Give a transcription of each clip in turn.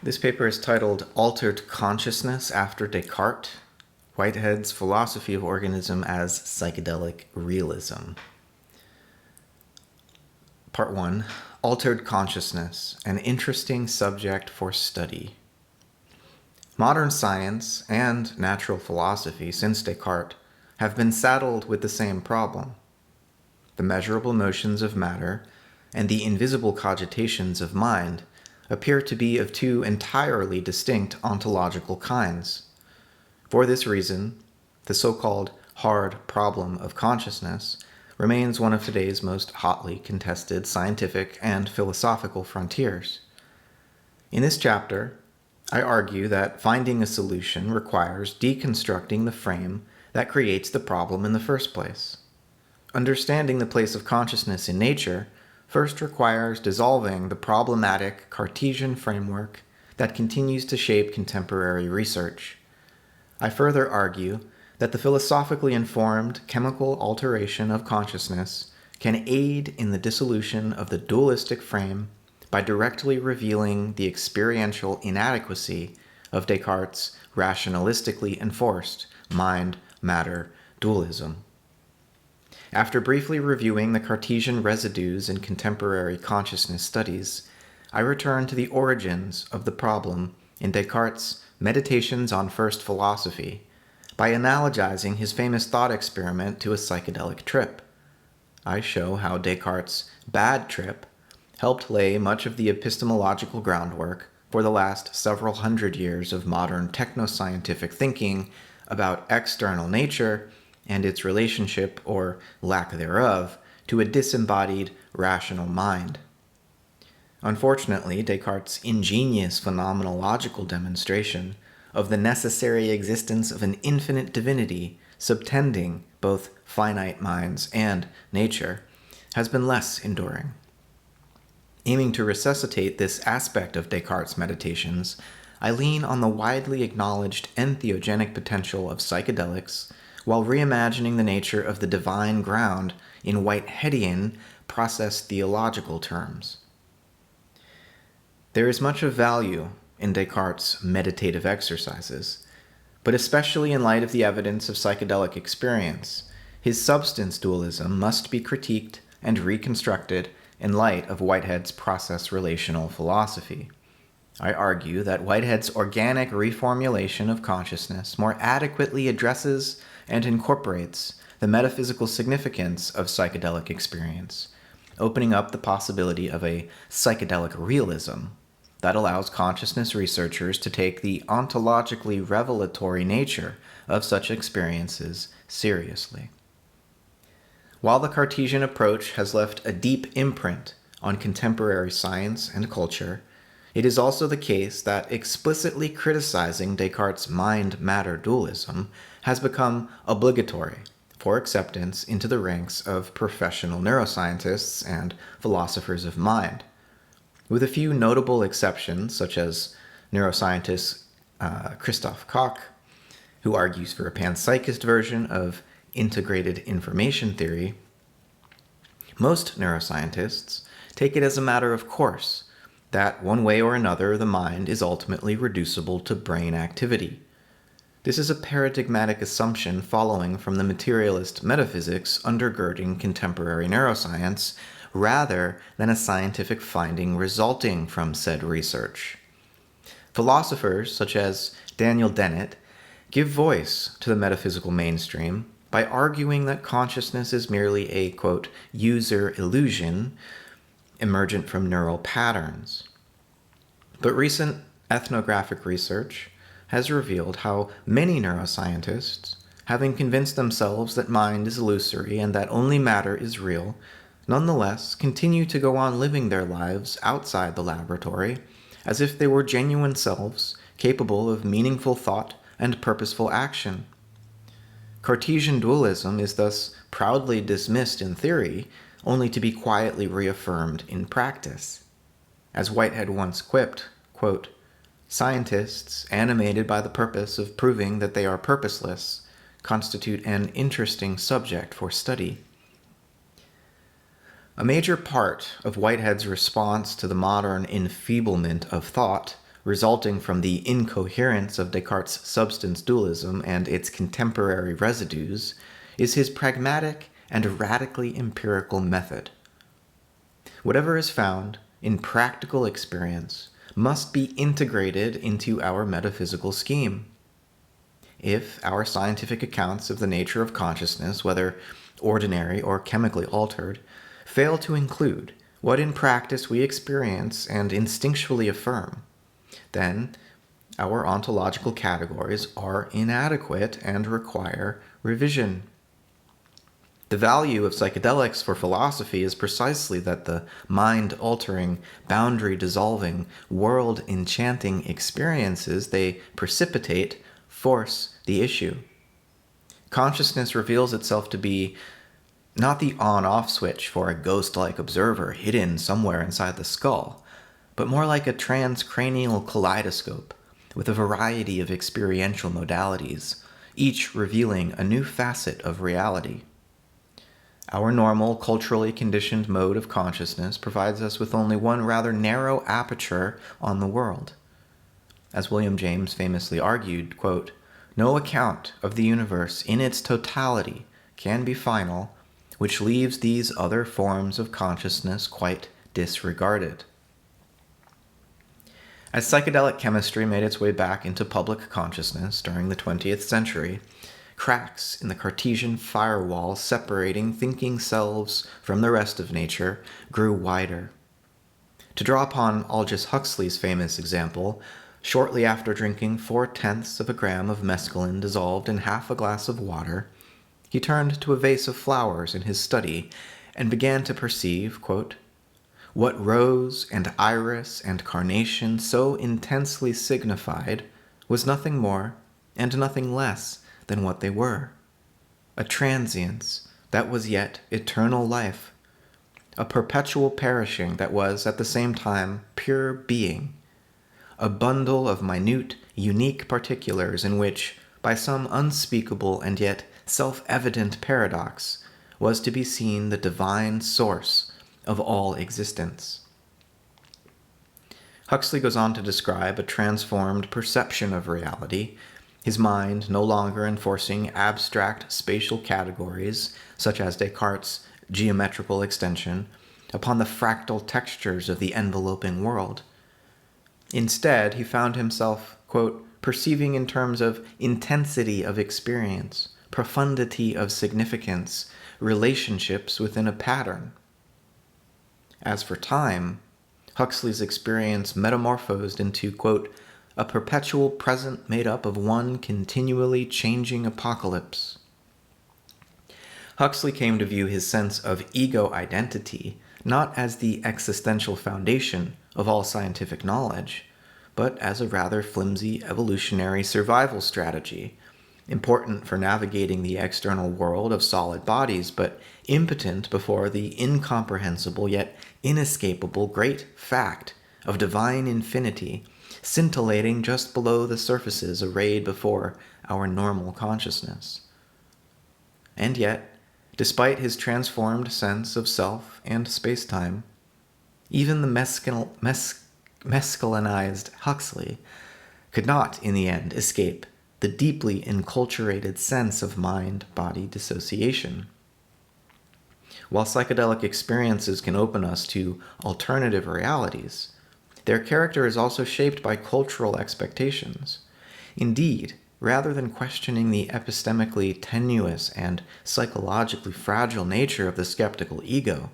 This paper is titled Altered Consciousness After Descartes, Whitehead's Philosophy of Organism as Psychedelic Realism. Part 1, Altered Consciousness, an interesting subject for study. Modern science and natural philosophy since Descartes have been saddled with the same problem. The measurable motions of matter and the invisible cogitations of mind appear to be of two entirely distinct ontological kinds. For this reason, the so-called hard problem of consciousness remains one of today's most hotly contested scientific and philosophical frontiers. In this chapter, I argue that finding a solution requires deconstructing the frame that creates the problem in the first place. Understanding the place of consciousness in nature first requires dissolving the problematic Cartesian framework that continues to shape contemporary research. I further argue that the philosophically informed chemical alteration of consciousness can aid in the dissolution of the dualistic frame by directly revealing the experiential inadequacy of Descartes' rationalistically enforced mind-matter dualism. After briefly reviewing the Cartesian residues in contemporary consciousness studies, I return to the origins of the problem in Descartes' Meditations on First Philosophy by analogizing his famous thought experiment to a psychedelic trip. I show how Descartes' bad trip helped lay much of the epistemological groundwork for the last several hundred years of modern technoscientific thinking about external nature and its relationship, or lack thereof, to a disembodied rational mind. Unfortunately, Descartes' ingenious phenomenological demonstration of the necessary existence of an infinite divinity subtending both finite minds and nature has been less enduring. Aiming to resuscitate this aspect of Descartes' meditations, I lean on the widely acknowledged entheogenic potential of psychedelics while reimagining the nature of the divine ground in Whiteheadian process theological terms. There is much of value in Descartes' meditative exercises, but especially in light of the evidence of psychedelic experience, his substance dualism must be critiqued and reconstructed in light of Whitehead's process-relational philosophy. I argue that Whitehead's organic reformulation of consciousness more adequately addresses and incorporates the metaphysical significance of psychedelic experience, opening up the possibility of a psychedelic realism that allows consciousness researchers to take the ontologically revelatory nature of such experiences seriously. While the Cartesian approach has left a deep imprint on contemporary science and culture, it is also the case that explicitly criticizing Descartes' mind-matter dualism has become obligatory for acceptance into the ranks of professional neuroscientists and philosophers of mind. With a few notable exceptions, such as neuroscientist Christoph Koch, who argues for a panpsychist version of integrated information theory, most neuroscientists take it as a matter of course that one way or another the mind is ultimately reducible to brain activity. This is a paradigmatic assumption following from the materialist metaphysics undergirding contemporary neuroscience, rather than a scientific finding resulting from said research. Philosophers such as Daniel Dennett give voice to the metaphysical mainstream by arguing that consciousness is merely a, quote, user illusion emergent from neural patterns. But recent ethnographic research has revealed how many neuroscientists, having convinced themselves that mind is illusory and that only matter is real, nonetheless continue to go on living their lives outside the laboratory as if they were genuine selves capable of meaningful thought and purposeful action. Cartesian dualism is thus proudly dismissed in theory, only to be quietly reaffirmed in practice. As Whitehead once quipped, quote, "Scientists, animated by the purpose of proving that they are purposeless, constitute an interesting subject for study." A major part of Whitehead's response to the modern enfeeblement of thought resulting from the incoherence of Descartes' substance dualism and its contemporary residues, is his pragmatic and radically empirical method. Whatever is found in practical experience must be integrated into our metaphysical scheme. If our scientific accounts of the nature of consciousness, whether ordinary or chemically altered, fail to include what in practice we experience and instinctually affirm, then our ontological categories are inadequate and require revision. The value of psychedelics for philosophy is precisely that the mind-altering, boundary-dissolving, world-enchanting experiences they precipitate force the issue. Consciousness reveals itself to be not the on-off switch for a ghost-like observer hidden somewhere inside the skull, but more like a transcranial kaleidoscope with a variety of experiential modalities, each revealing a new facet of reality. Our normal, culturally conditioned mode of consciousness provides us with only one rather narrow aperture on the world. As William James famously argued, quote, "No account of the universe in its totality can be final, which leaves these other forms of consciousness quite disregarded." As psychedelic chemistry made its way back into public consciousness during the 20th century, cracks in the Cartesian firewall separating thinking selves from the rest of nature grew wider. To draw upon Aldous Huxley's famous example, shortly after drinking 4/10 of a gram of mescaline dissolved in half a glass of water, he turned to a vase of flowers in his study and began to perceive, quote, "what rose and iris and carnation so intensely signified was nothing more and nothing less than what they were, a transience that was yet eternal life, a perpetual perishing that was at the same time pure being, a bundle of minute, unique particulars in which, by some unspeakable and yet self-evident paradox, was to be seen the divine source of all existence." Huxley goes on to describe a transformed perception of reality, his mind no longer enforcing abstract spatial categories, such as Descartes' geometrical extension, upon the fractal textures of the enveloping world. Instead, he found himself, quote, "perceiving in terms of intensity of experience, profundity of significance, relationships within a pattern." As for time, Huxley's experience metamorphosed into, quote, "a perpetual present made up of one continually changing apocalypse." Huxley came to view his sense of ego identity not as the existential foundation of all scientific knowledge, but as a rather flimsy evolutionary survival strategy, important for navigating the external world of solid bodies, but impotent before the incomprehensible yet inescapable great fact of divine infinity scintillating just below the surfaces arrayed before our normal consciousness. And yet, despite his transformed sense of self and space-time, even the mescalinized Huxley could not, in the end, escape the deeply enculturated sense of mind-body dissociation. While psychedelic experiences can open us to alternative realities, their character is also shaped by cultural expectations. Indeed, rather than questioning the epistemically tenuous and psychologically fragile nature of the skeptical ego,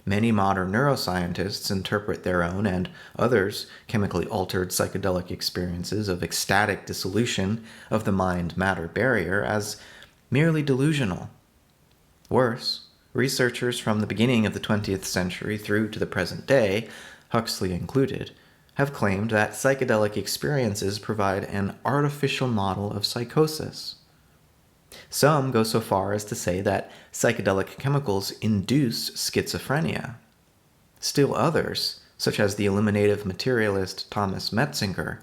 many modern neuroscientists interpret their own and others' chemically altered psychedelic experiences of ecstatic dissolution of the mind-matter barrier as merely delusional. Worse, researchers from the beginning of the 20th century through to the present day, Huxley included, have claimed that psychedelic experiences provide an artificial model of psychosis. Some go so far as to say that psychedelic chemicals induce schizophrenia. Still others, such as the illuminative materialist Thomas Metzinger,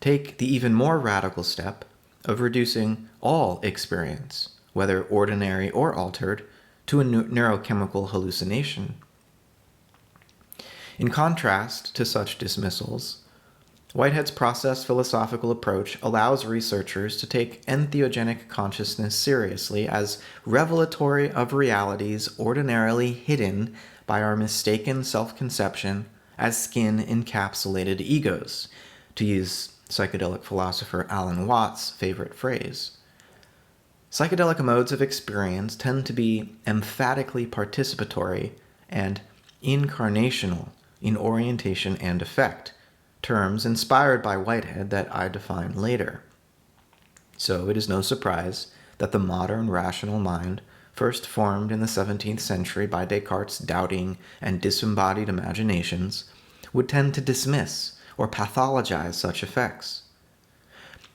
take the even more radical step of reducing all experience, whether ordinary or altered, to a neurochemical hallucination. In contrast to such dismissals, Whitehead's process philosophical approach allows researchers to take entheogenic consciousness seriously as revelatory of realities ordinarily hidden by our mistaken self-conception as skin-encapsulated egos, to use psychedelic philosopher Alan Watts' favorite phrase. Psychedelic modes of experience tend to be emphatically participatory and incarnational in orientation and effect, terms inspired by Whitehead that I define later. So it is no surprise that the modern rational mind, first formed in the 17th century by Descartes' doubting and disembodied imaginations, would tend to dismiss or pathologize such effects.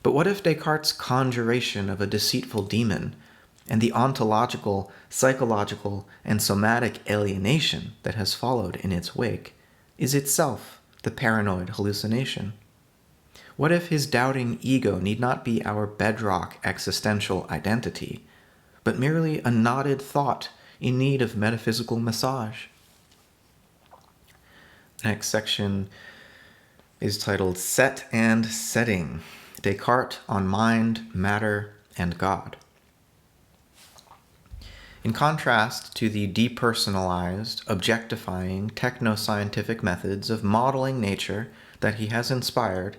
But what if Descartes' conjuration of a deceitful demon and the ontological, psychological, and somatic alienation that has followed in its wake is itself the paranoid hallucination? What if his doubting ego need not be our bedrock existential identity, but merely a knotted thought in need of metaphysical massage? Next section is titled Set and Setting, Descartes on Mind, Matter, and God. In contrast to the depersonalized, objectifying, techno-scientific methods of modeling nature that he has inspired,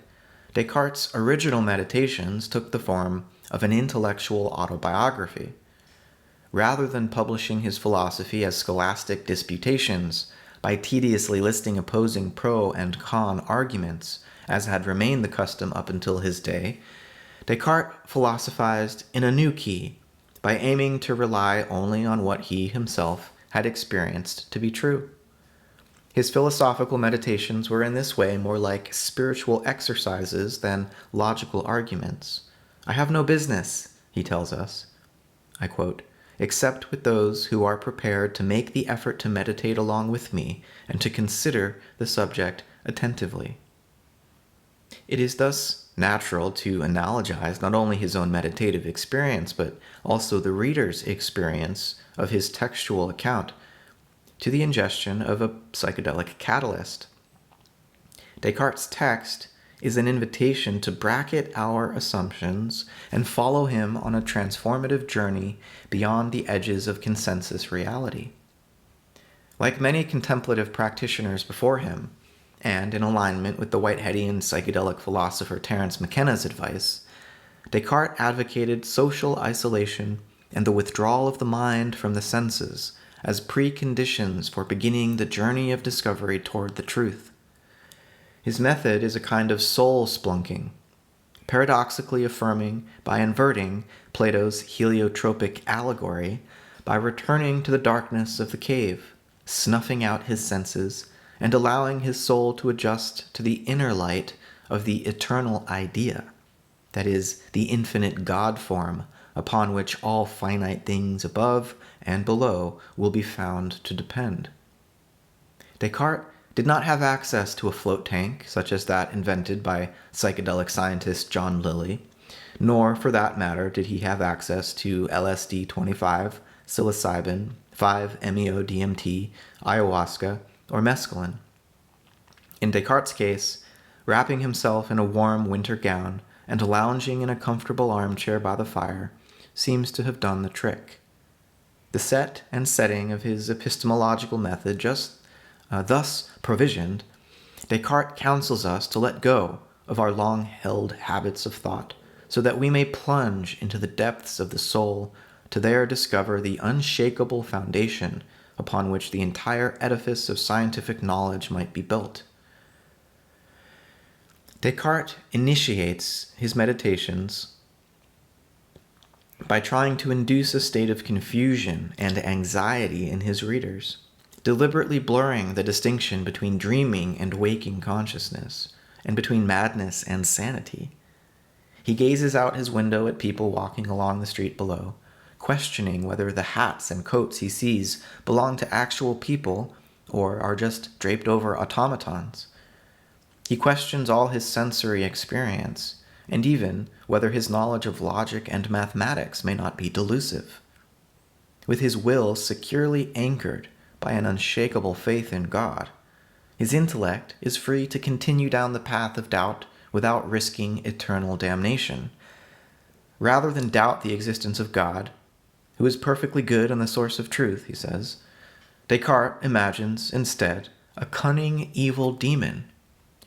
Descartes' original meditations took the form of an intellectual autobiography. Rather than publishing his philosophy as scholastic disputations by tediously listing opposing pro and con arguments, as had remained the custom up until his day, Descartes philosophized in a new key, by aiming to rely only on what he himself had experienced to be true. His philosophical meditations were in this way more like spiritual exercises than logical arguments. I have no business, he tells us, I quote, except with those who are prepared to make the effort to meditate along with me and to consider the subject attentively. It is thus natural to analogize not only his own meditative experience, but also the reader's experience of his textual account to the ingestion of a psychedelic catalyst. Descartes' text is an invitation to bracket our assumptions and follow him on a transformative journey beyond the edges of consensus reality. Like many contemplative practitioners before him, and in alignment with the Whiteheadian psychedelic philosopher Terence McKenna's advice, Descartes advocated social isolation and the withdrawal of the mind from the senses as preconditions for beginning the journey of discovery toward the truth. His method is a kind of soul splunking, paradoxically affirming by inverting Plato's heliotropic allegory by returning to the darkness of the cave, snuffing out his senses, and allowing his soul to adjust to the inner light of the eternal idea, that is, the infinite God form upon which all finite things above and below will be found to depend. Descartes did not have access to a float tank such as that invented by psychedelic scientist John Lilly, nor, for that matter, did he have access to LSD-25, psilocybin, 5-MeO-DMT, ayahuasca, or mescaline. In Descartes' case, wrapping himself in a warm winter gown and lounging in a comfortable armchair by the fire seems to have done the trick. The set and setting of his epistemological method thus provisioned, Descartes counsels us to let go of our long-held habits of thought so that we may plunge into the depths of the soul to there discover the unshakable foundation upon which the entire edifice of scientific knowledge might be built. Descartes initiates his meditations by trying to induce a state of confusion and anxiety in his readers, deliberately blurring the distinction between dreaming and waking consciousness, and between madness and sanity. He gazes out his window at people walking along the street below, questioning whether the hats and coats he sees belong to actual people or are just draped over automatons. He questions all his sensory experience, and even whether his knowledge of logic and mathematics may not be delusive. With his will securely anchored by an unshakable faith in God, His intellect is free to continue down the path of doubt without risking eternal damnation. Rather than doubt the existence of God, who is perfectly good and the source of truth, he says, Descartes imagines, instead, a cunning, evil demon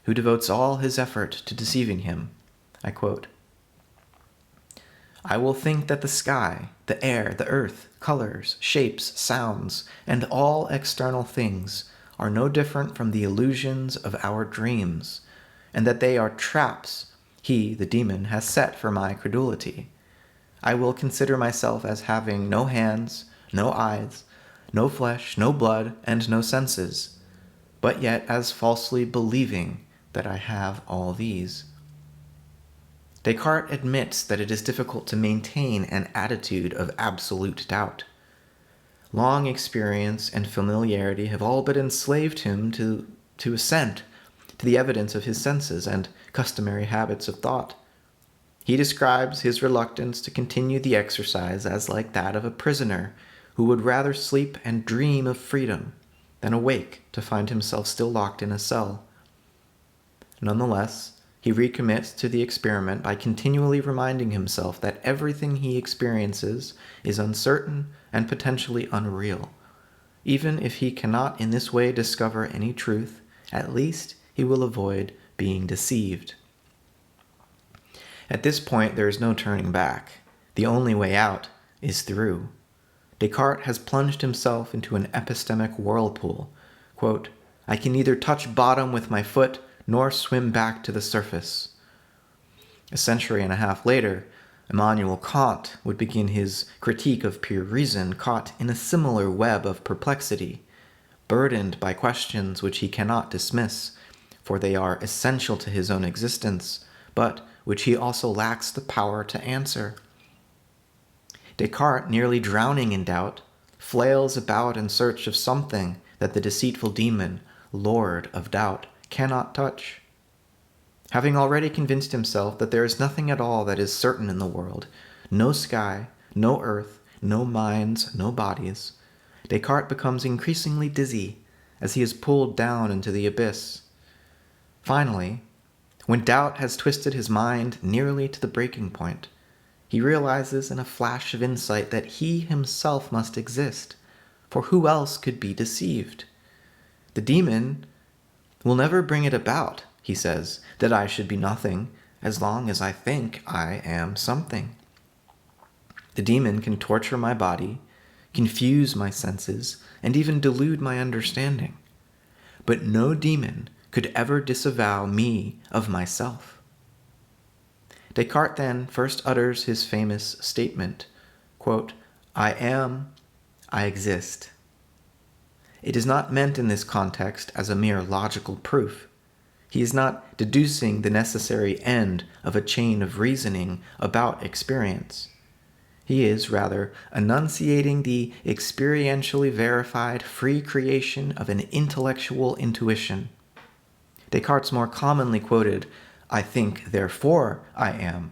who devotes all his effort to deceiving him. I quote, "I will think that the sky, the air, the earth, colors, shapes, sounds, and all external things are no different from the illusions of our dreams, and that they are traps he, the demon, has set for my credulity. I will consider myself as having no hands, no eyes, no flesh, no blood, and no senses, but yet as falsely believing that I have all these." Descartes admits that it is difficult to maintain an attitude of absolute doubt. Long experience and familiarity have all but enslaved him to assent to the evidence of his senses and customary habits of thought. He describes his reluctance to continue the exercise as like that of a prisoner who would rather sleep and dream of freedom than awake to find himself still locked in a cell. Nonetheless, he recommits to the experiment by continually reminding himself that everything he experiences is uncertain and potentially unreal. Even if he cannot in this way discover any truth, at least he will avoid being deceived. At this point, there is no turning back. The only way out is through. Descartes has plunged himself into an epistemic whirlpool. Quote, "I can neither touch bottom with my foot nor swim back to the surface." A century and a half later, Immanuel Kant would begin his critique of pure reason, caught in a similar web of perplexity, burdened by questions which he cannot dismiss, for they are essential to his own existence, but which he also lacks the power to answer. Descartes, nearly drowning in doubt, flails about in search of something that the deceitful demon, Lord of Doubt, cannot touch. Having already convinced himself that there is nothing at all that is certain in the world, no sky, no earth, no minds, no bodies, Descartes becomes increasingly dizzy as he is pulled down into the abyss. Finally, when doubt has twisted his mind nearly to the breaking point, he realizes in a flash of insight that he himself must exist, for who else could be deceived? The demon will never bring it about, he says, that I should be nothing as long as I think I am something. The demon can torture my body, confuse my senses, and even delude my understanding. But no demon could ever disavow me of myself. Descartes then first utters his famous statement, quote, "I am, I exist." It is not meant in this context as a mere logical proof. He is not deducing the necessary end of a chain of reasoning about experience. He is, rather, enunciating the experientially verified free creation of an intellectual intuition. Descartes' more commonly quoted, "I think, therefore I am,"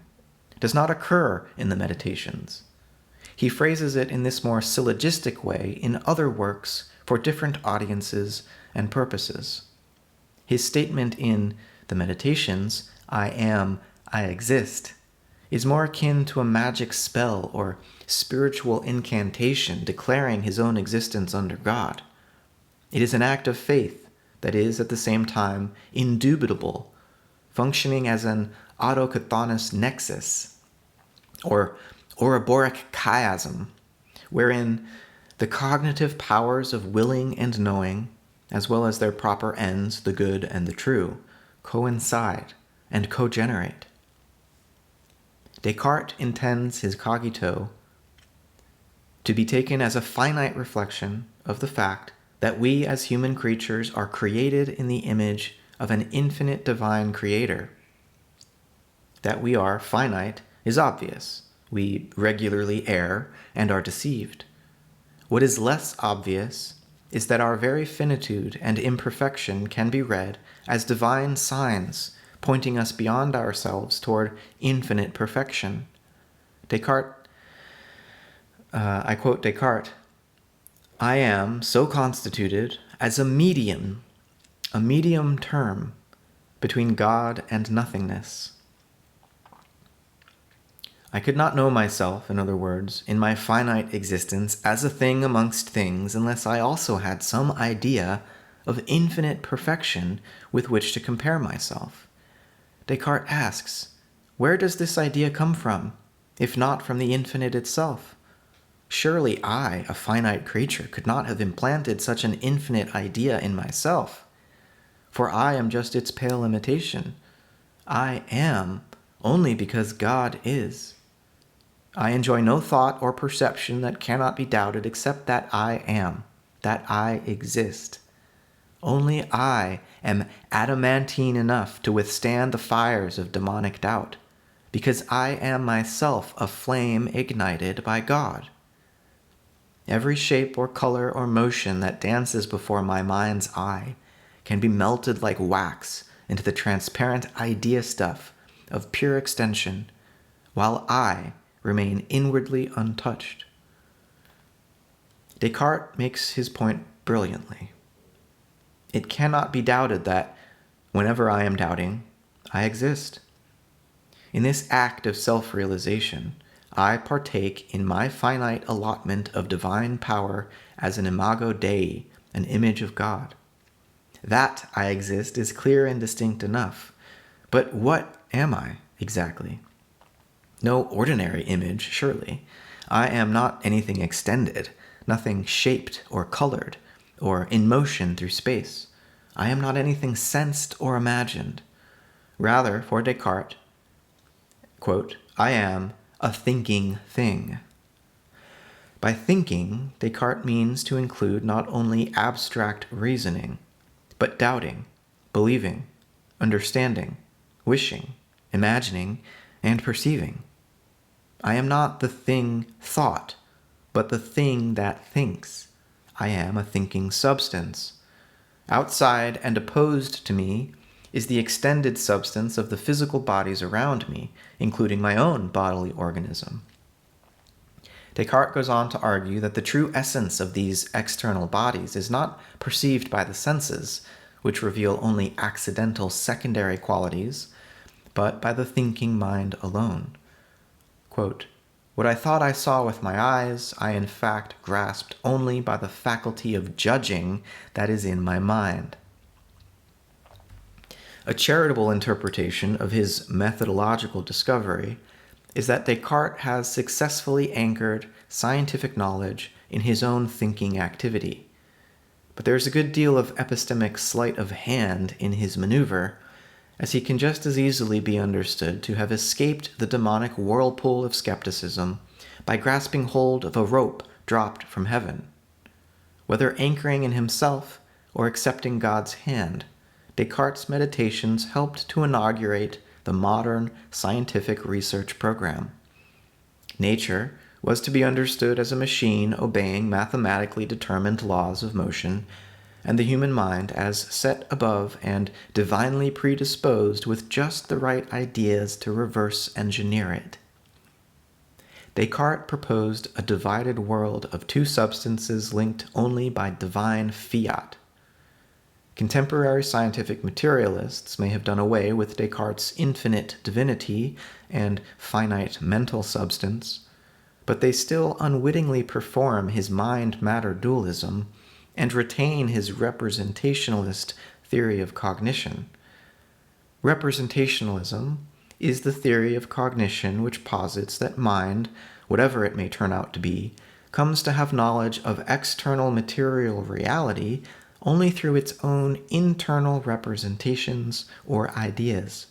does not occur in the Meditations. He phrases it in this more syllogistic way in other works for different audiences and purposes. His statement in the Meditations, "I am, I exist," is more akin to a magic spell or spiritual incantation declaring his own existence under God. It is an act of faith that is at the same time indubitable, functioning as an autochthonous nexus, or Ouroboros chiasm, wherein the cognitive powers of willing and knowing, as well as their proper ends, the good and the true, coincide and co-generate. Descartes intends his cogito to be taken as a finite reflection of the fact that we as human creatures are created in the image of an infinite divine creator. That we are finite is obvious. We regularly err and are deceived. What is less obvious is that our very finitude and imperfection can be read as divine signs pointing us beyond ourselves toward infinite perfection. I quote Descartes, "I am so constituted as a medium a medium term between God and nothingness. I could not know myself, in other words, in my finite existence as a thing amongst things unless I also had some idea of infinite perfection with which to compare myself. Descartes asks, where does this idea come from, if not from the infinite itself? Surely I, a finite creature, could not have implanted such an infinite idea in myself, for I am just its pale imitation. I am only because God is. I enjoy no thought or perception that cannot be doubted except that I am, that I exist. Only I am adamantine enough to withstand the fires of demonic doubt, because I am myself a flame ignited by God. Every shape or color or motion that dances before my mind's eye can be melted like wax into the transparent idea stuff of pure extension, while I remain inwardly untouched. Descartes makes his point brilliantly. It cannot be doubted that, whenever I am doubting, I exist. In this act of self-realization, I partake in my finite allotment of divine power as an imago Dei, an image of God. That I exist is clear and distinct enough, but what am I exactly? No ordinary image, surely. I am not anything extended, nothing shaped or colored, or in motion through space. I am not anything sensed or imagined. Rather, for Descartes, quote, I am a thinking thing. By thinking, Descartes means to include not only abstract reasoning, but doubting, believing, understanding, wishing, imagining, and perceiving. I am not the thing thought, but the thing that thinks. I am a thinking substance. Outside and opposed to me is the extended substance of the physical bodies around me, including my own bodily organism. Descartes goes on to argue that the true essence of these external bodies is not perceived by the senses, which reveal only accidental secondary qualities, but by the thinking mind alone. Quote, what I thought I saw with my eyes, I in fact grasped only by the faculty of judging that is in my mind. A charitable interpretation of his methodological discovery is that Descartes has successfully anchored scientific knowledge in his own thinking activity. But there's a good deal of epistemic sleight of hand in his maneuver, as he can just as easily be understood to have escaped the demonic whirlpool of skepticism by grasping hold of a rope dropped from heaven. Whether anchoring in himself or accepting God's hand, Descartes' meditations helped to inaugurate the modern scientific research program. Nature was to be understood as a machine obeying mathematically determined laws of motion, and the human mind as set above and divinely predisposed with just the right ideas to reverse engineer it. Descartes proposed a divided world of two substances linked only by divine fiat. Contemporary scientific materialists may have done away with Descartes' infinite divinity and finite mental substance, but they still unwittingly perform his mind-matter dualism and retain his representationalist theory of cognition. Representationalism is the theory of cognition which posits that mind, whatever it may turn out to be, comes to have knowledge of external material reality only through its own internal representations or ideas.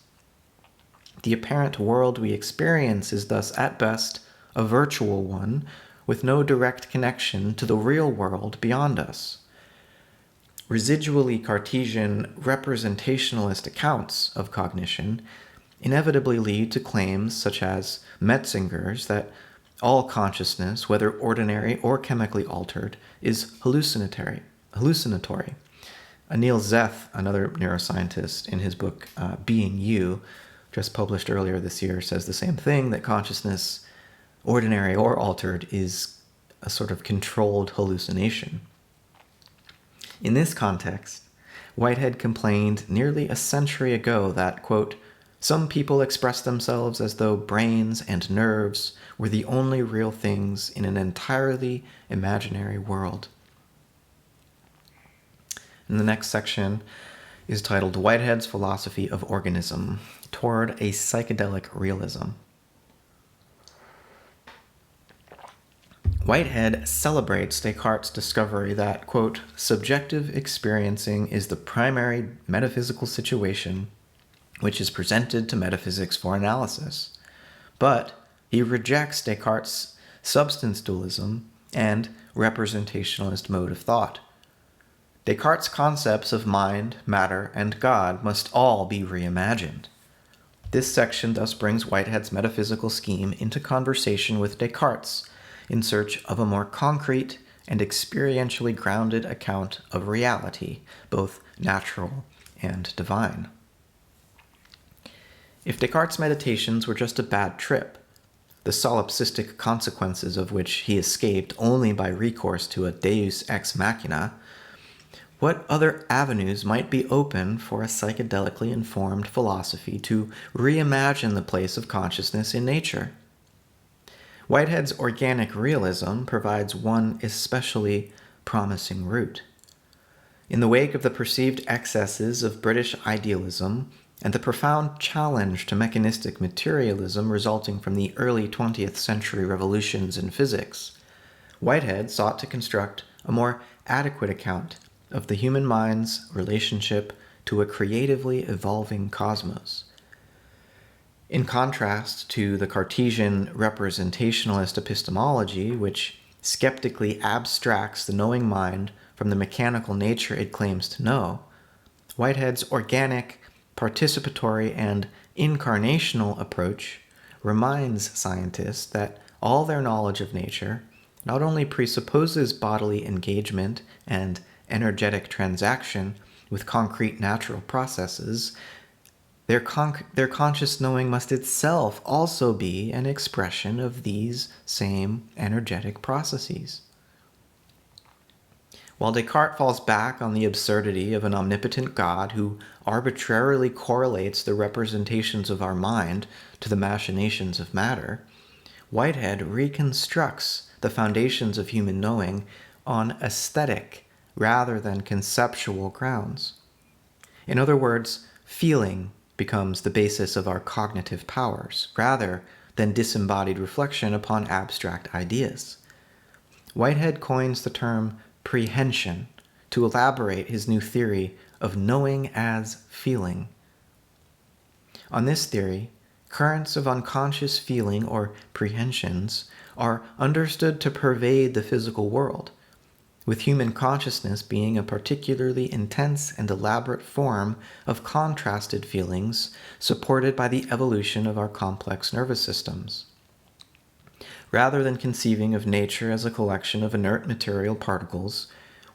The apparent world we experience is thus at best a virtual one with no direct connection to the real world beyond us. Residually Cartesian representationalist accounts of cognition inevitably lead to claims such as Metzinger's that all consciousness, whether ordinary or chemically altered, is hallucinatory. Anil Zeth, another neuroscientist, in his book Being You, just published earlier this year, says the same thing, that consciousness, ordinary or altered, is a sort of controlled hallucination. In this context, Whitehead complained nearly a century ago that, quote, some people express themselves as though brains and nerves were the only real things in an entirely imaginary world. And the next section is titled Whitehead's Philosophy of Organism Toward a Psychedelic Realism. Whitehead celebrates Descartes' discovery that, quote, subjective experiencing is the primary metaphysical situation which is presented to metaphysics for analysis. But he rejects Descartes' substance dualism and representationalist mode of thought. Descartes' concepts of mind, matter, and God must all be reimagined. This section thus brings Whitehead's metaphysical scheme into conversation with Descartes in search of a more concrete and experientially grounded account of reality, both natural and divine. If Descartes' meditations were just a bad trip, the solipsistic consequences of which he escaped only by recourse to a deus ex machina, what other avenues might be open for a psychedelically informed philosophy to reimagine the place of consciousness in nature? Whitehead's organic realism provides one especially promising route. In the wake of the perceived excesses of British idealism and the profound challenge to mechanistic materialism resulting from the early 20th century revolutions in physics, Whitehead sought to construct a more adequate account of the human mind's relationship to a creatively evolving cosmos. In contrast to the Cartesian representationalist epistemology, which skeptically abstracts the knowing mind from the mechanical nature it claims to know, Whitehead's organic, participatory, and incarnational approach reminds scientists that all their knowledge of nature not only presupposes bodily engagement and energetic transaction with concrete natural processes, their conscious knowing must itself also be an expression of these same energetic processes. While Descartes falls back on the absurdity of an omnipotent God who arbitrarily correlates the representations of our mind to the machinations of matter, Whitehead reconstructs the foundations of human knowing on aesthetic rather than conceptual grounds. In other words, feeling becomes the basis of our cognitive powers, rather than disembodied reflection upon abstract ideas. Whitehead coins the term prehension to elaborate his new theory of knowing as feeling. On this theory, currents of unconscious feeling, or prehensions, are understood to pervade the physical world, with human consciousness being a particularly intense and elaborate form of contrasted feelings supported by the evolution of our complex nervous systems. Rather than conceiving of nature as a collection of inert material particles,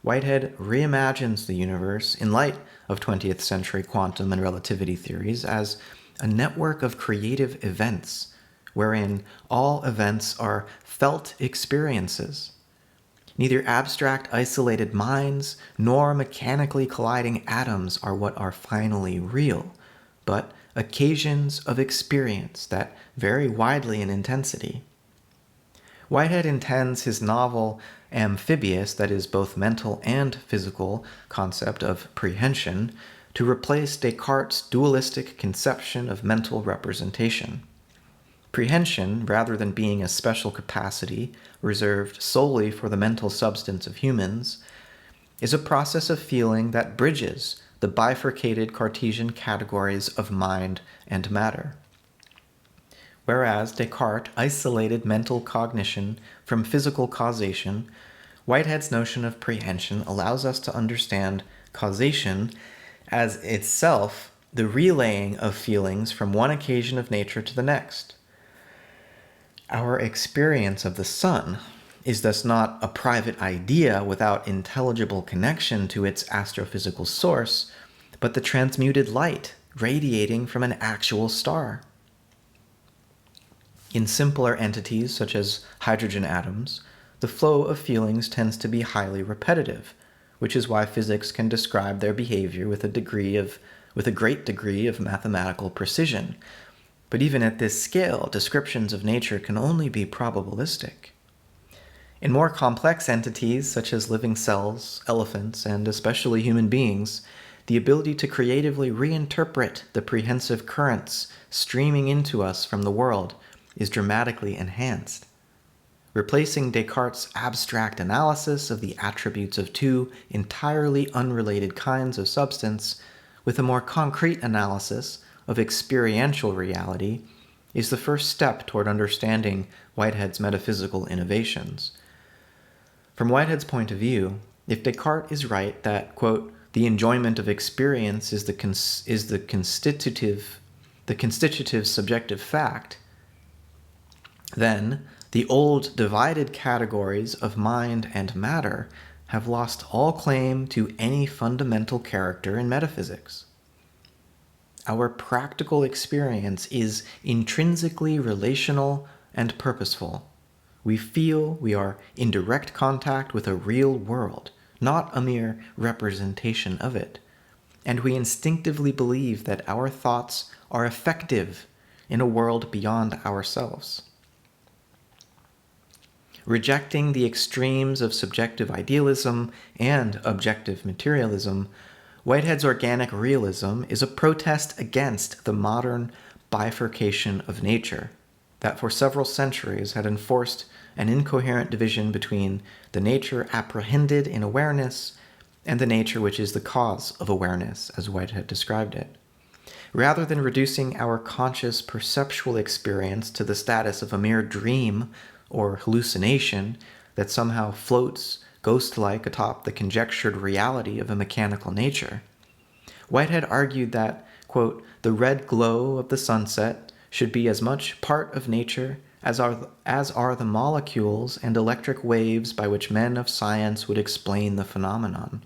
Whitehead reimagines the universe in light of 20th century quantum and relativity theories as a network of creative events, wherein all events are felt experiences. Neither abstract isolated minds nor mechanically colliding atoms are what are finally real, but occasions of experience that vary widely in intensity. Whitehead intends his novel amphibious, that is both mental and physical, concept of prehension to replace Descartes' dualistic conception of mental representation. Prehension, rather than being a special capacity reserved solely for the mental substance of humans, is a process of feeling that bridges the bifurcated Cartesian categories of mind and matter. Whereas Descartes isolated mental cognition from physical causation, Whitehead's notion of prehension allows us to understand causation as itself the relaying of feelings from one occasion of nature to the next. Our experience of the sun is thus not a private idea without intelligible connection to its astrophysical source, but the transmuted light radiating from an actual star. In simpler entities such as hydrogen atoms, the flow of feelings tends to be highly repetitive, which is why physics can describe their behavior with a great degree of mathematical precision. But even at this scale, descriptions of nature can only be probabilistic. In more complex entities, such as living cells, elephants, and especially human beings, the ability to creatively reinterpret the prehensive currents streaming into us from the world is dramatically enhanced. Replacing Descartes' abstract analysis of the attributes of two entirely unrelated kinds of substance with a more concrete analysis of experiential reality is the first step toward understanding Whitehead's metaphysical innovations. From Whitehead's point of view, if Descartes is right that, quote, the enjoyment of experience is the constitutive subjective fact, then the old divided categories of mind and matter have lost all claim to any fundamental character in metaphysics. Our practical experience is intrinsically relational and purposeful. We feel we are in direct contact with a real world, not a mere representation of it. And we instinctively believe that our thoughts are effective in a world beyond ourselves. Rejecting the extremes of subjective idealism and objective materialism, Whitehead's organic realism is a protest against the modern bifurcation of nature that for several centuries had enforced an incoherent division between the nature apprehended in awareness and the nature which is the cause of awareness, as Whitehead described it. Rather than reducing our conscious perceptual experience to the status of a mere dream or hallucination that somehow floats ghost-like atop the conjectured reality of a mechanical nature, Whitehead argued that, quote, the red glow of the sunset should be as much part of nature as are the molecules and electric waves by which men of science would explain the phenomenon.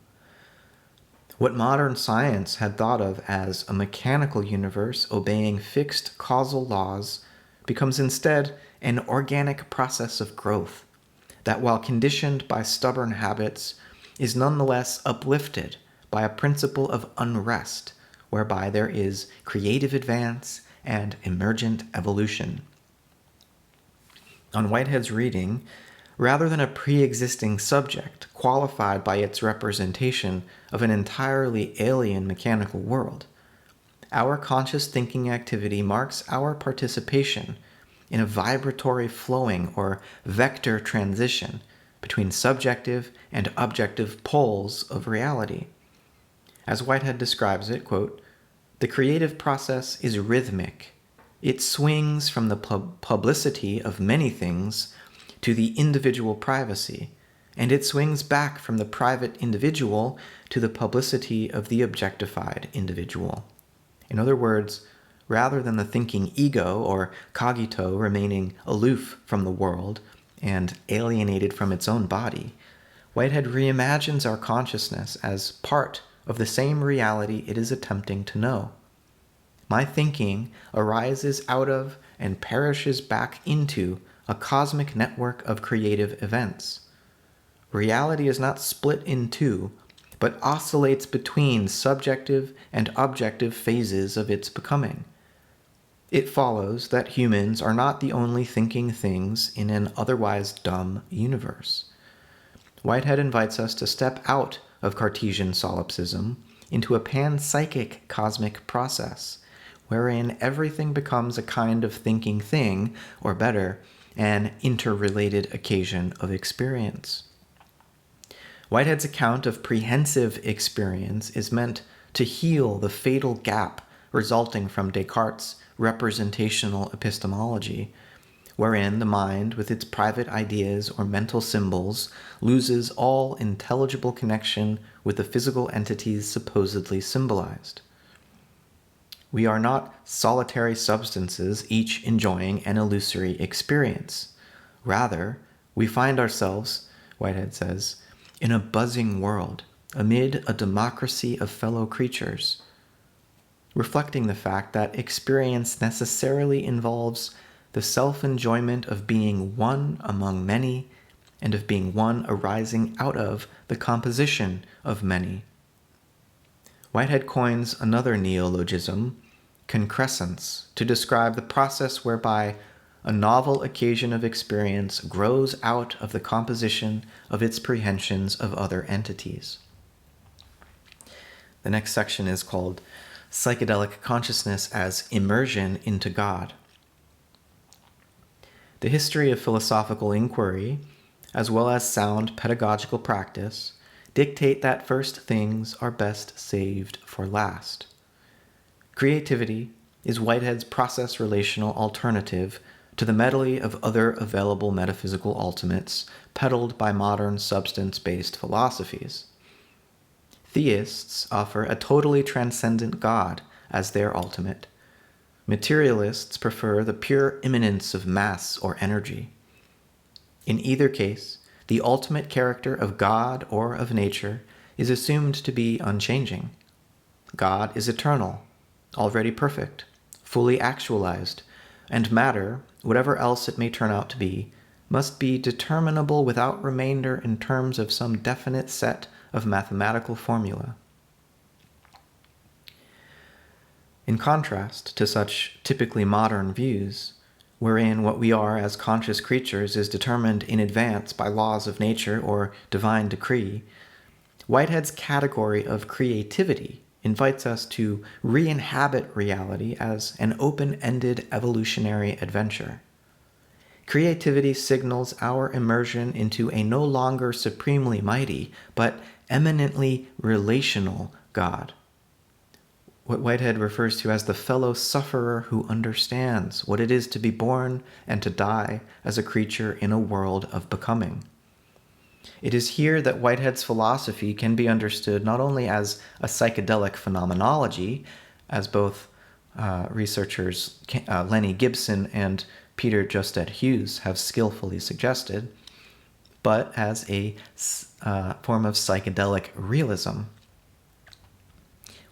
What modern science had thought of as a mechanical universe obeying fixed causal laws becomes instead an organic process of growth that, while conditioned by stubborn habits, is nonetheless uplifted by a principle of unrest, whereby there is creative advance and emergent evolution. On Whitehead's reading, rather than a pre-existing subject qualified by its representation of an entirely alien mechanical world, our conscious thinking activity marks our participation in a vibratory flowing or vector transition between subjective and objective poles of reality. As Whitehead describes it, quote, the creative process is rhythmic. It swings from the publicity of many things to the individual privacy, and it swings back from the private individual to the publicity of the objectified individual. In other words, rather than the thinking ego or cogito remaining aloof from the world and alienated from its own body, Whitehead reimagines our consciousness as part of the same reality it is attempting to know. My thinking arises out of and perishes back into a cosmic network of creative events. Reality is not split in two, but oscillates between subjective and objective phases of its becoming. It follows that humans are not the only thinking things in an otherwise dumb universe. Whitehead invites us to step out of Cartesian solipsism into a panpsychic cosmic process, wherein everything becomes a kind of thinking thing, or better, an interrelated occasion of experience. Whitehead's account of prehensive experience is meant to heal the fatal gap resulting from Descartes' representational epistemology, wherein the mind, with its private ideas or mental symbols, loses all intelligible connection with the physical entities supposedly symbolized. We are not solitary substances, each enjoying an illusory experience. Rather, we find ourselves, Whitehead says, in a buzzing world, amid a democracy of fellow creatures, reflecting the fact that experience necessarily involves the self-enjoyment of being one among many and of being one arising out of the composition of many. Whitehead coins another neologism, concrescence, to describe the process whereby a novel occasion of experience grows out of the composition of its prehensions of other entities. The next section is called Psychedelic Consciousness as Immersion into God. The history of philosophical inquiry, as well as sound pedagogical practice, dictate that first things are best saved for last. Creativity is Whitehead's process-relational alternative to the medley of other available metaphysical ultimates peddled by modern substance-based philosophies. Theists offer a totally transcendent God as their ultimate. Materialists prefer the pure immanence of mass or energy. In either case, the ultimate character of God or of nature is assumed to be unchanging. God is eternal, already perfect, fully actualized, and matter, whatever else it may turn out to be, must be determinable without remainder in terms of some definite set of mathematical formula. In contrast to such typically modern views, wherein what we are as conscious creatures is determined in advance by laws of nature or divine decree, Whitehead's category of creativity invites us to re-inhabit reality as an open-ended evolutionary adventure. Creativity signals our immersion into a no longer supremely mighty, but eminently relational God, what Whitehead refers to as the fellow sufferer who understands what it is to be born and to die as a creature in a world of becoming. It is here that Whitehead's philosophy can be understood not only as a psychedelic phenomenology, as both researchers Lenny Gibson and Peter Justet Hughes have skillfully suggested, but as a form of psychedelic realism.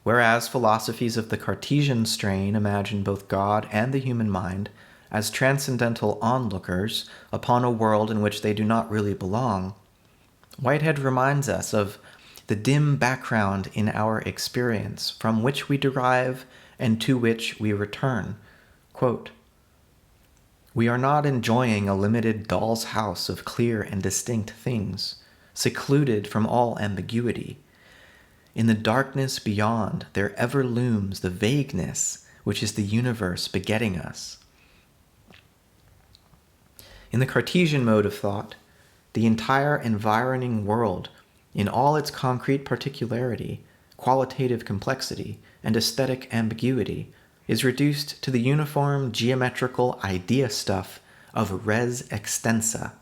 Whereas philosophies of the Cartesian strain imagine both God and the human mind as transcendental onlookers upon a world in which they do not really belong, Whitehead reminds us of the dim background in our experience from which we derive and to which we return. Quote, "We are not enjoying a limited doll's house of clear and distinct things, secluded from all ambiguity. In the darkness beyond, there ever looms the vagueness which is the universe begetting us." In the Cartesian mode of thought, the entire environing world, in all its concrete particularity, qualitative complexity, and aesthetic ambiguity, is reduced to the uniform geometrical idea stuff of res extensa.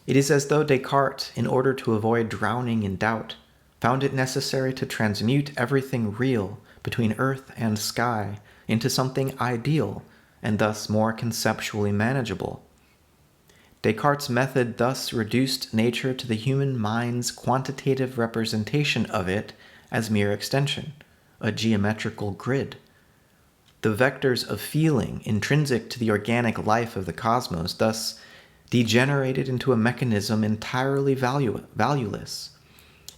It is as though Descartes, in order to avoid drowning in doubt, found it necessary to transmute everything real between earth and sky into something ideal and thus more conceptually manageable. Descartes' method thus reduced nature to the human mind's quantitative representation of it as mere extension, a geometrical grid. The vectors of feeling intrinsic to the organic life of the cosmos thus degenerated into a mechanism entirely valueless,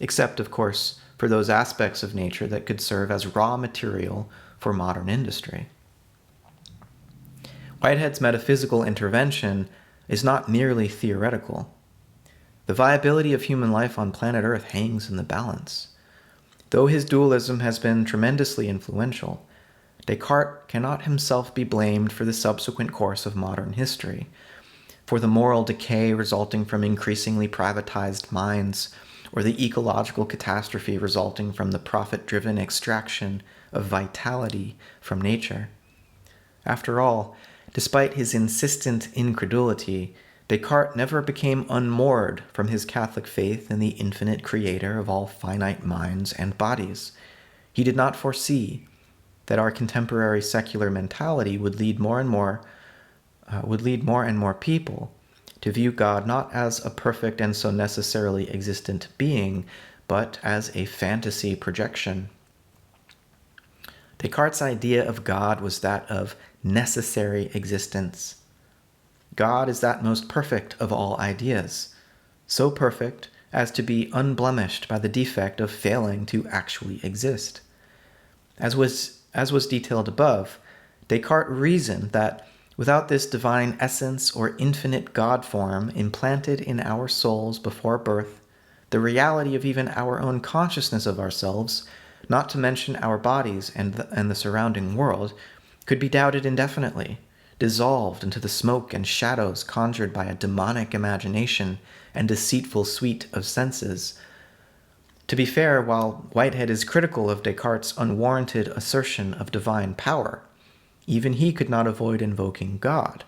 except, of course, for those aspects of nature that could serve as raw material for modern industry. Whitehead's metaphysical intervention is not merely theoretical. The viability of human life on planet Earth hangs in the balance. Though his dualism has been tremendously influential, Descartes cannot himself be blamed for the subsequent course of modern history, for the moral decay resulting from increasingly privatized minds, or the ecological catastrophe resulting from the profit-driven extraction of vitality from nature. After all, despite his insistent incredulity, Descartes never became unmoored from his Catholic faith in the infinite creator of all finite minds and bodies. He did not foresee that our contemporary secular mentality would lead more and more people to view God not as a perfect and so necessarily existent being, but as a fantasy projection. Descartes' idea of God was that of necessary existence. God is that most perfect of all ideas, so perfect as to be unblemished by the defect of failing to actually exist. As was detailed above, Descartes reasoned that without this divine essence or infinite God form implanted in our souls before birth, the reality of even our own consciousness of ourselves, not to mention our bodies and the surrounding world, could be doubted indefinitely, dissolved into the smoke and shadows conjured by a demonic imagination and deceitful suite of senses. To be fair, while Whitehead is critical of Descartes' unwarranted assertion of divine power, even he could not avoid invoking God,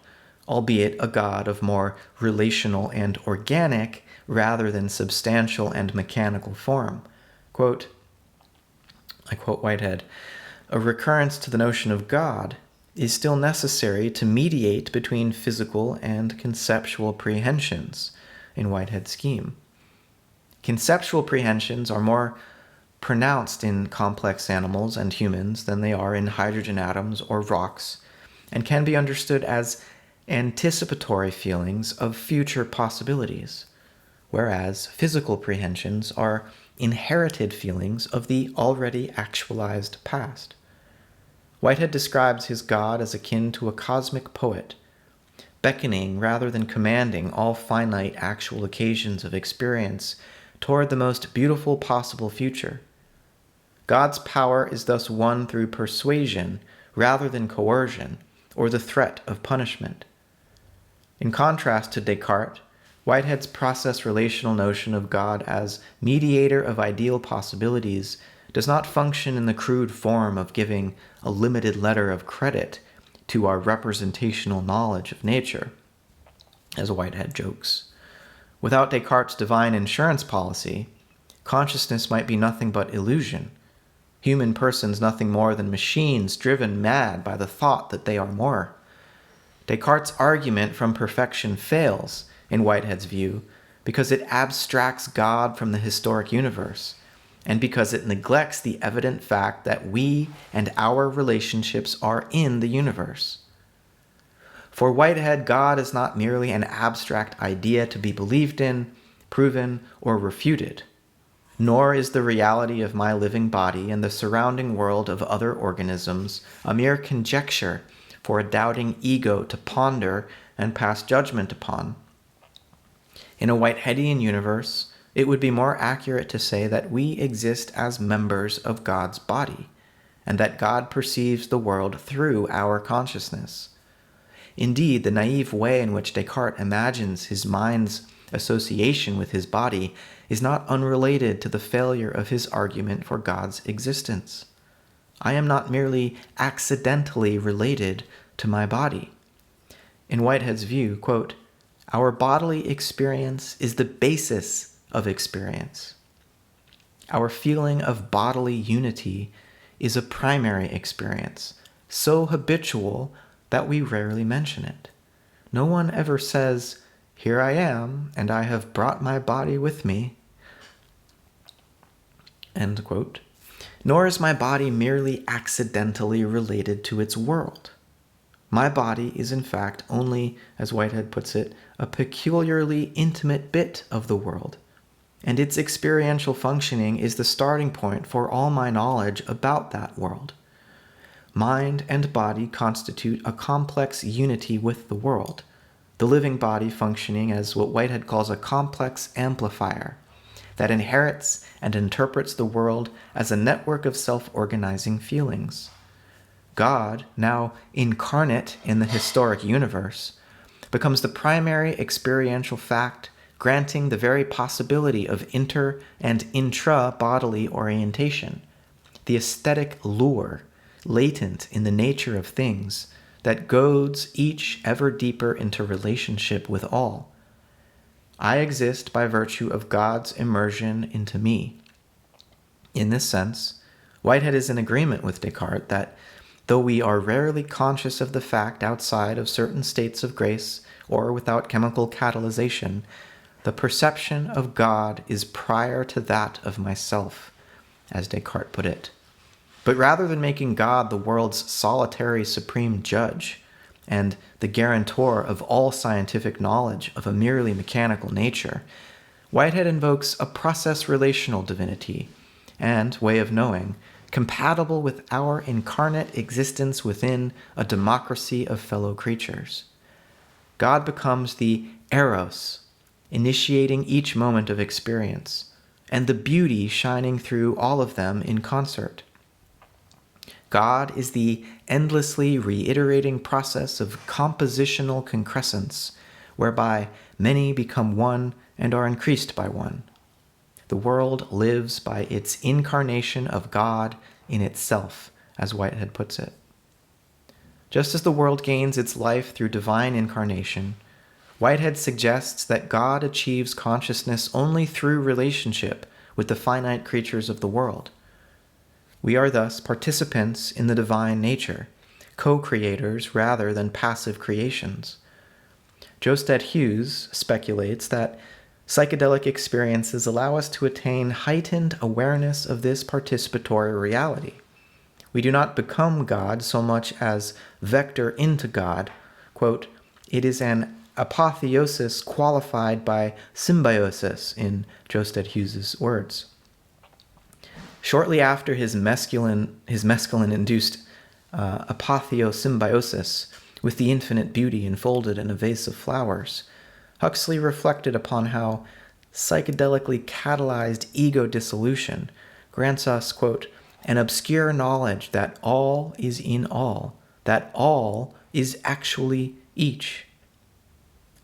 albeit a God of more relational and organic rather than substantial and mechanical form. Quote, I quote Whitehead, "A recurrence to the notion of God is still necessary to mediate between physical and conceptual prehensions in Whitehead's scheme. Conceptual prehensions are more pronounced in complex animals and humans than they are in hydrogen atoms or rocks, and can be understood as anticipatory feelings of future possibilities, whereas physical prehensions are inherited feelings of the already actualized past. Whitehead describes his God as akin to a cosmic poet, beckoning rather than commanding all finite actual occasions of experience toward the most beautiful possible future. God's power is thus won through persuasion rather than coercion or the threat of punishment. In contrast to Descartes, Whitehead's process-relational notion of God as mediator of ideal possibilities does not function in the crude form of giving a limited letter of credit to our representational knowledge of nature, as Whitehead jokes. Without Descartes' divine insurance policy, consciousness might be nothing but illusion, human persons nothing more than machines driven mad by the thought that they are more. Descartes' argument from perfection fails, in Whitehead's view, because it abstracts God from the historic universe, and because it neglects the evident fact that we and our relationships are in the universe. For Whitehead, God is not merely an abstract idea to be believed in, proven, or refuted, nor is the reality of my living body and the surrounding world of other organisms a mere conjecture for a doubting ego to ponder and pass judgment upon. In a Whiteheadian universe, it would be more accurate to say that we exist as members of God's body, and that God perceives the world through our consciousness. Indeed, the naive way in which Descartes imagines his mind's association with his body is not unrelated to the failure of his argument for God's existence. I am not merely accidentally related to my body. In Whitehead's view, quote, "Our bodily experience is the basis of experience. Our feeling of bodily unity is a primary experience, so habitual that we rarely mention it. No one ever says, 'Here I am, and I have brought my body with me.'" End quote. Nor is my body merely accidentally related to its world. My body is in fact only, as Whitehead puts it, a peculiarly intimate bit of the world, and its experiential functioning is the starting point for all my knowledge about that world. Mind and body constitute a complex unity with the world, the living body functioning as what Whitehead calls a complex amplifier that inherits and interprets the world as a network of self-organizing feelings. God, now incarnate in the historic universe, becomes the primary experiential fact, granting the very possibility of inter- and intra-bodily orientation, the aesthetic lure latent in the nature of things that goads each ever deeper into relationship with all. I exist by virtue of God's immersion into me. In this sense, Whitehead is in agreement with Descartes that though we are rarely conscious of the fact outside of certain states of grace or without chemical catalyzation, the perception of God is prior to that of myself, as Descartes put it. But rather than making God the world's solitary supreme judge, and the guarantor of all scientific knowledge of a merely mechanical nature, Whitehead invokes a process-relational divinity and way of knowing compatible with our incarnate existence within a democracy of fellow creatures. God becomes the eros, initiating each moment of experience, and the beauty shining through all of them in concert. God is the endlessly reiterating process of compositional concrescence, whereby many become one and are increased by one. The world lives by its incarnation of God in itself, as Whitehead puts it. Just as the world gains its life through divine incarnation, Whitehead suggests that God achieves consciousness only through relationship with the finite creatures of the world. We are thus participants in the divine nature, co-creators rather than passive creations. Josted Hughes speculates that psychedelic experiences allow us to attain heightened awareness of this participatory reality. We do not become God so much as vector into God. Quote, "It is an apotheosis qualified by symbiosis," in Josted Hughes's words. Shortly after his mescaline-induced apotheosymbiosis with the infinite beauty enfolded in a vase of flowers, Huxley reflected upon how psychedelically catalyzed ego dissolution grants us, quote, "an obscure knowledge that all is in all, that all is actually each."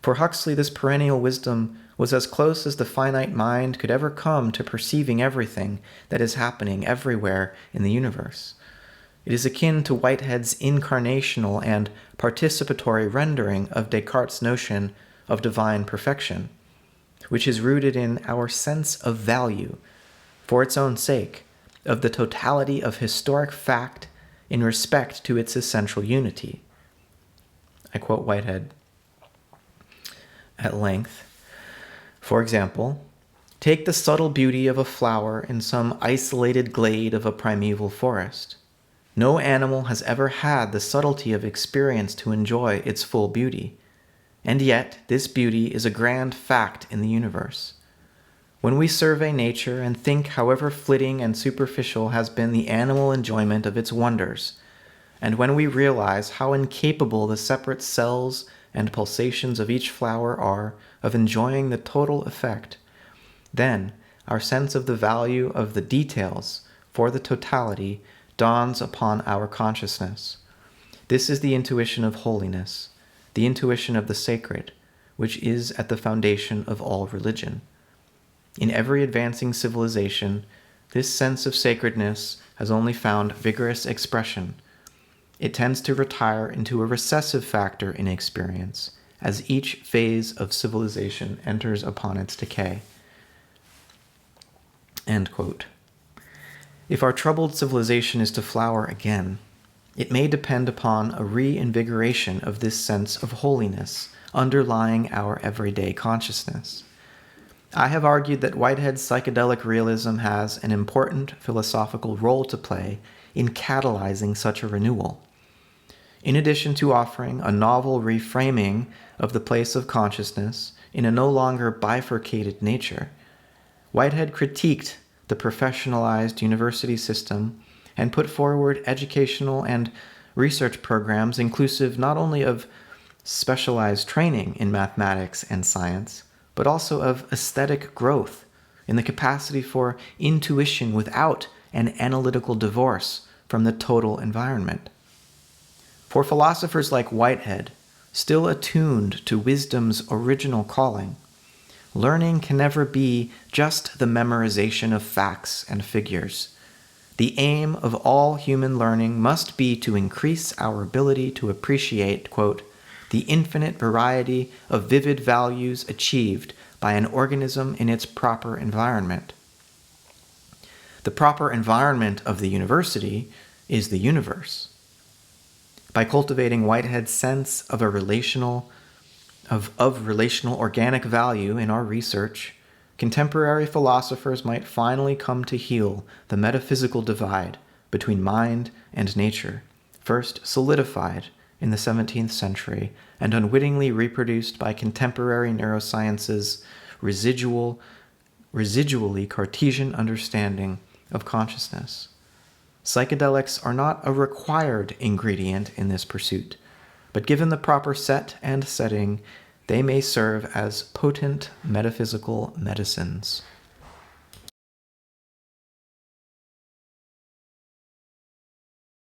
For Huxley, this perennial wisdom was as close as the finite mind could ever come to perceiving everything that is happening everywhere in the universe. It is akin to Whitehead's incarnational and participatory rendering of Descartes' notion of divine perfection, which is rooted in our sense of value, for its own sake, of the totality of historic fact in respect to its essential unity. I quote Whitehead at length. For example, take the subtle beauty of a flower in some isolated glade of a primeval forest. No animal has ever had the subtlety of experience to enjoy its full beauty, and yet this beauty is a grand fact in the universe. When we survey nature and think however flitting and superficial has been the animal enjoyment of its wonders, and when we realize how incapable the separate cells and pulsations of each flower are of enjoying the total effect, then our sense of the value of the details for the totality dawns upon our consciousness. This is the intuition of holiness, the intuition of the sacred, which is at the foundation of all religion. In every advancing civilization, this sense of sacredness has only found vigorous expression. It tends to retire into a recessive factor in experience as each phase of civilization enters upon its decay. End quote. If our troubled civilization is to flower again, it may depend upon a reinvigoration of this sense of holiness underlying our everyday consciousness. I have argued that Whitehead's psychedelic realism has an important philosophical role to play in catalyzing such a renewal. In addition to offering a novel reframing of the place of consciousness in a no longer bifurcated nature, Whitehead critiqued the professionalized university system and put forward educational and research programs inclusive not only of specialized training in mathematics and science, but also of aesthetic growth in the capacity for intuition without an analytical divorce from the total environment. For philosophers like Whitehead, still attuned to wisdom's original calling, learning can never be just the memorization of facts and figures. The aim of all human learning must be to increase our ability to appreciate, quote, "the infinite variety of vivid values achieved by an organism in its proper environment." The proper environment of the university is the universe. By cultivating Whitehead's sense of relational organic value in our research, contemporary philosophers might finally come to heal the metaphysical divide between mind and nature, first solidified in the 17th century and unwittingly reproduced by contemporary neuroscience's residually Cartesian understanding of consciousness. Psychedelics are not a required ingredient in this pursuit, but given the proper set and setting, they may serve as potent metaphysical medicines.